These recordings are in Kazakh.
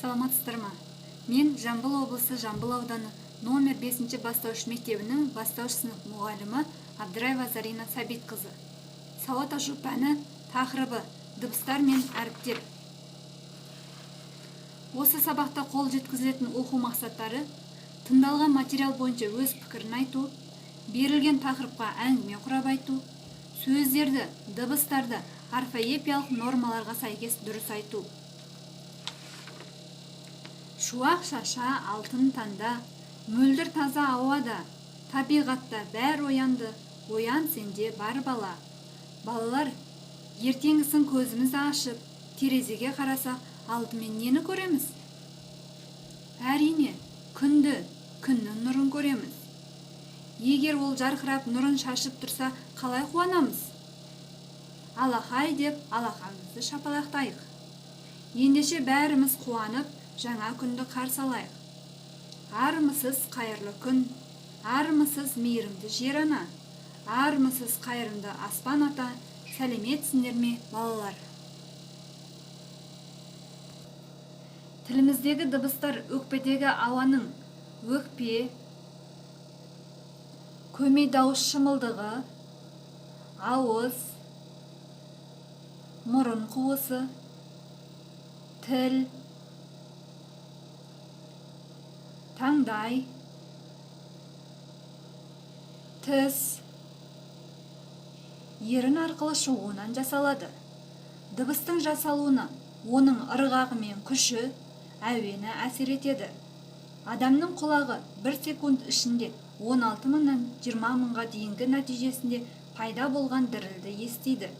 Саламатсыздар ма? Мен Жамбыл облысы Жамбыл ауданы номер 5 бастауыш мектебінің бастауыш сынып мұғалімі Абдыраева Зарина Сабитқызы. Сауат ашу пәні тақырыбы дыбыстар мен әріптер. Осы сабақта қол жеткізілетін оқу мақсаттары: тыңдалған материал бойынша өз пікірін айту, берілген тақырыпқа әңгіме құрап айту, сөздерді, дыбыстарды орфоэпиялық нормаларға сәйкес дұрыс айту. Шуақ шаша алтын таңда, мөлдір таза ауада, табиғатта бәр оянды, оян сенде бар бала. Балалар, ертеңгісін көзімізді ашып, терезеге қарасақ, алдымен нені көреміз? Әрине, күнді, күннің нұрын көреміз. Егер ол жарқырап нұрын шашып тұрса, қалай қуанамыз? Алақай деп алақанымызды шапалақтайық. Ендеше бәріміз қуанып, жаңа күнді қарсы алайық. Армысыз қайырлы күн, армысыз мейірімді жер ана, армысыз қайырымды аспан ата, сәлеметсіңдер ме, балалар? Тіліміздегі дыбыстар өкпедегі ауаның өкпе, көмей дауыс шымылдығы, ауыз, мұрын қуысы, тіл, таңдай, тіс, ерін арқылы шығуынан жасалады. Дыбыстың жасалуына оның ырғағы мен күші, әуені әсер етеді. Адамның құлағы 1 секунд ішінде 16 мыңнан 20 мыңға дейінгі нәтижесінде пайда болған дірілді естиді.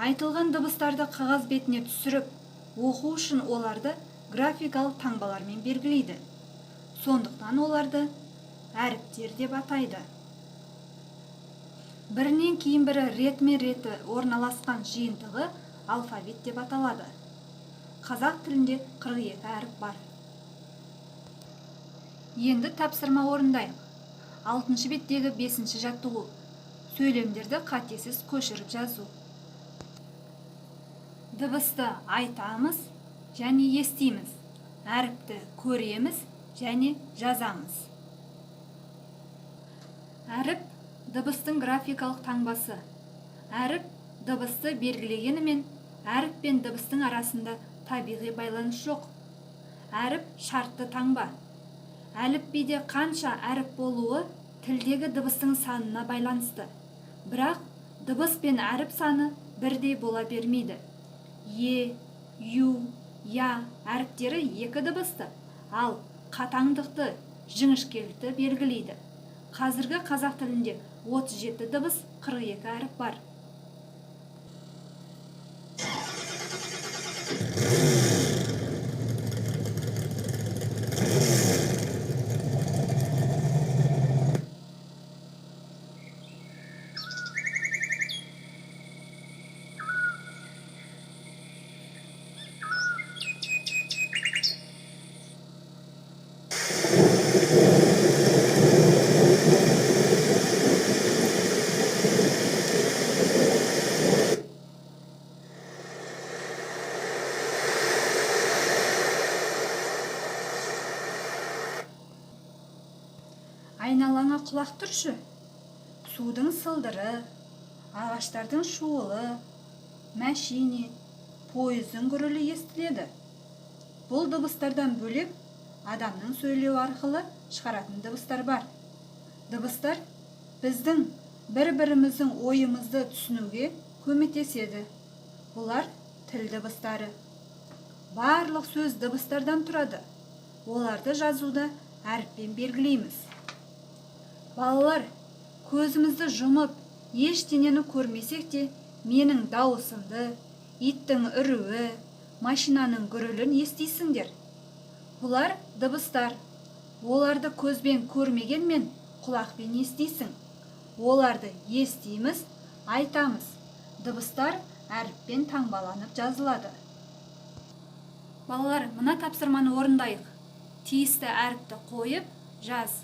Айтылған дыбыстарды қағаз бетіне түсіріп, оқу үшін оларды графикалық таңбалармен белгілейді. Сондықтан оларды әріптер деп атайды. Бірінен кейін бірі ретме-реті орналасқан жиынтығы алфавит деп аталады. Қазақ тілінде 42 әріп бар. Енді тапсырма орындайық. 6 беттегі 5 жаттығу. Сөйлемдерді қатесіз көшіріп жазу. Дыбысты айтамыз және естиміз. Әріпті көреміз және жазамыз. Әріп дыбыстың графикалық таңбасы. Әріп дыбысты белгілегенімен, әріп пен дыбыстың арасында табиғи байланыс жоқ. Әріп шартты таңба. Әліпбиде қанша әріп болуы тілдегі дыбыстың санына байланысты. Бірақ дыбыс пен әріп саны бірдей бола бермейді. Е, ю, я әріптері 2 дыбысты, ал қатаңдықты, жіңішкелікті белгілейді. Қазіргі қазақ тілінде 37 дыбыс, 42 әріп бар. Айналаңа құлақ тұршы. Судың сылдыры, ағаштардың шуылы, мәшине, пойыздың гүрілі естіледі. Бұл дыбыстардан бөлек адамның сөйлеу арқылы шығаратын дыбыстар бар. Дыбыстар біздің бір-біріміздің ойымызды түсінуге көмектеседі. Бұлар тіл дыбыстары. Барлық сөз дыбыстардан тұрады. Оларды жазуда әріппен белгілейміз. Балалар, көзімізді жұмып, ештеңені көрмесек те, менің дауысымды, иттің үруі, машинаның гүрілін естисіңдер. Бұлар дыбыстар. Оларды көзбен көрмегенмен, құлақпен естисің. Оларды естиміз, айтамыз. Дыбыстар әріппен таңбаланып жазылады. Балалар, мына тапсырманы орындайық. Тиісті әріпті қойып, жаз.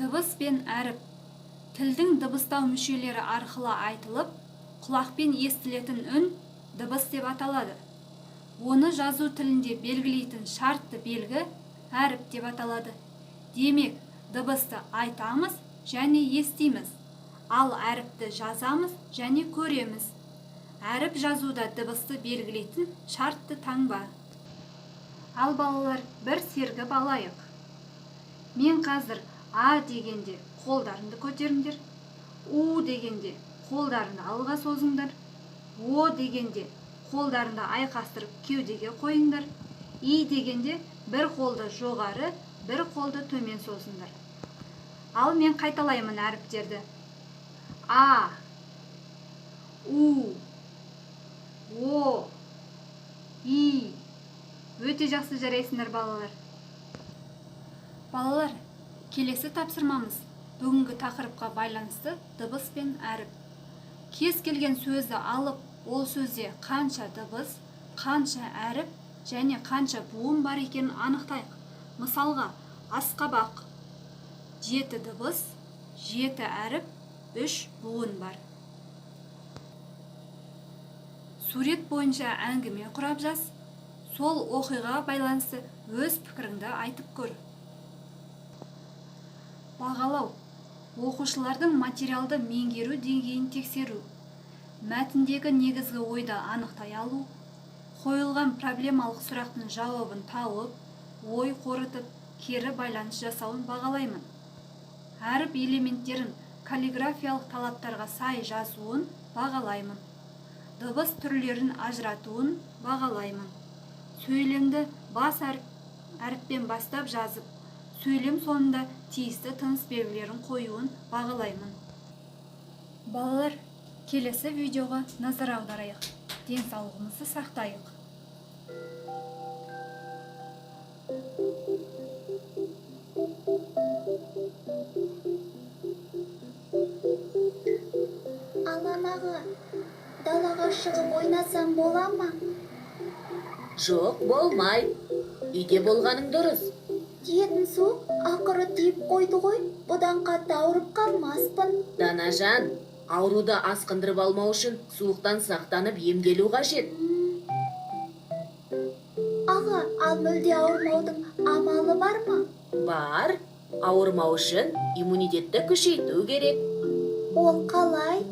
Дыбыс пен әріп тілдің дыбыстау мүшелері арқылы айтылып, құлақпен естілетін үн дыбыс деп аталады. Оны жазу тілінде белгілейтін шартты белгі әріп деп аталады. Демек, дыбысты айтамыз және естиміз, ал әріпті жазамыз және көреміз. Әріп жазуда дыбысты белгілейтін шартты таңба. Ал балалар, бір сергіп алайық. Мен қазір А дегенде қолдарыңды көтеріңдер. У дегенде қолдарыңды алға созыңдар. О дегенде қолдарыңды айқастырып кеудеге қойыңдар. И дегенде бір қолды жоғары, бір қолды төмен созыңдар. Ал мен қайталаймын әріптерді. А, У, О, И. Өте жақсы жарайсыңдар балалар. Балалар, келесі тапсырмамыз бүгінгі тақырыпқа байланысты дыбыс пен әріп. Кез келген сөзді алып, ол сөзде қанша дыбыс, қанша әріп және қанша буын бар екенін анықтайық. Мысалға, асқабақ 7 дыбыс, 7 әріп, 3 буын бар. Сурет бойынша әңгіме құрап жаз. Сол оқиға байланысты өз пікіріңді айтып көр. Бағалау. Оқушылардың материалды меңгеру деңгейін тексеру. Мәтіндегі негізгі ойды анықтай алу. Қойылған проблемалық сұрақтың жауабын тауып, ой қорытып, кері байланыс жасауын бағалаймын. Әріп элементтерін каллиграфиялық талаптарға сай жазуын бағалаймын. Дыбыс түрлерін ажыратуын бағалаймын. Сөйлемді бас әріппен бастап жазып, сөйлем соңында тиісті тыныс белгілерін қоюын бағалаймын. Балалар, келесі видеоға назар аударайық. Денсаулығымызды сақтайық. Аланағы, далаға шығып ойнасам бола ма? Жоқ, болмай. Үйде болғаның дұрыс. Тиетін су ақыры тиіп қойды ғой, бұдан қатты ауырып қалмаспын. Данажан, ауруды асқындырып алмау үшін суықтан сақтанып емделу қажет. Аға, ал мүлде ауырмаудың амалы бар ма? Бар. Ауырмау үшін иммунитетті күшейту керек. Ол қалай?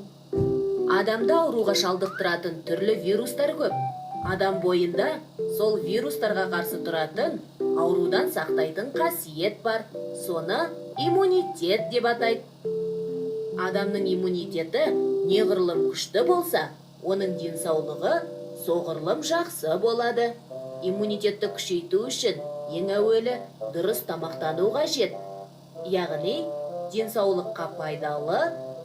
Адамда ауруға шалдықтыратын түрлі вирустар көп. Адам бойында сол вирустарға қарсы тұратын, аурудан сақтайтын қасиет бар. Соны иммунитет деп атайды. Адамның иммунитеті неғұрлым күшті болса, оның денсаулығы соғұрлым жақсы болады. Иммунитетті күшейту үшін ең әуелі дұрыс тамақтану қажет. Яғни, денсаулыққа пайдалы,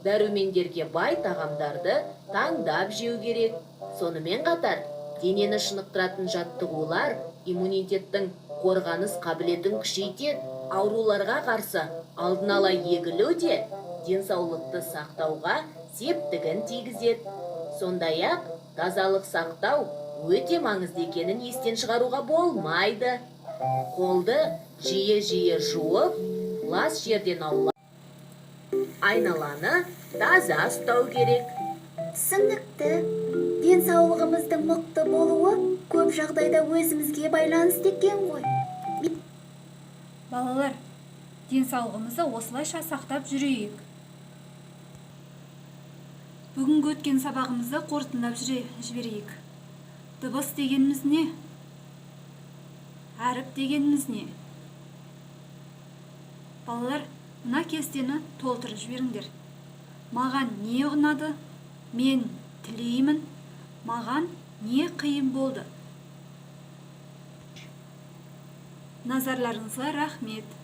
дәрумендерге бай тағамдарды таңдап жеу керек. Сонымен қатар, денені шынықтыратын жаттығулар иммунитеттің қорғаныс қабілетін күшейтеді. Ауруларға қарсы алдын ала егілу де денсаулықты сақтауға септігін тигізеді. Сондай-ақ, тазалық сақтау өте маңызды екенін естен шығаруға болмайды. Қолды жиі-жиі жуып, лас жерден аулақ, айналаны таза ұстау керек. Түсінікті. Денсаулығымыздың мықты болуы көп жағдайда өзімізге байланысты екен ғой. Балалар, денсаулығымызды осылайша сақтап жүрейік. Бүгінгі өткен сабағымызды қорытындылап жіберейік. Дыбыс дегеніміз не? Әріп дегеніміз не? Балалар, мына кестені толтырып жіберіңдер. Маған не ұнады? Мен тілеймін. Маған не қиын болды? Назарларыңызға рахмет.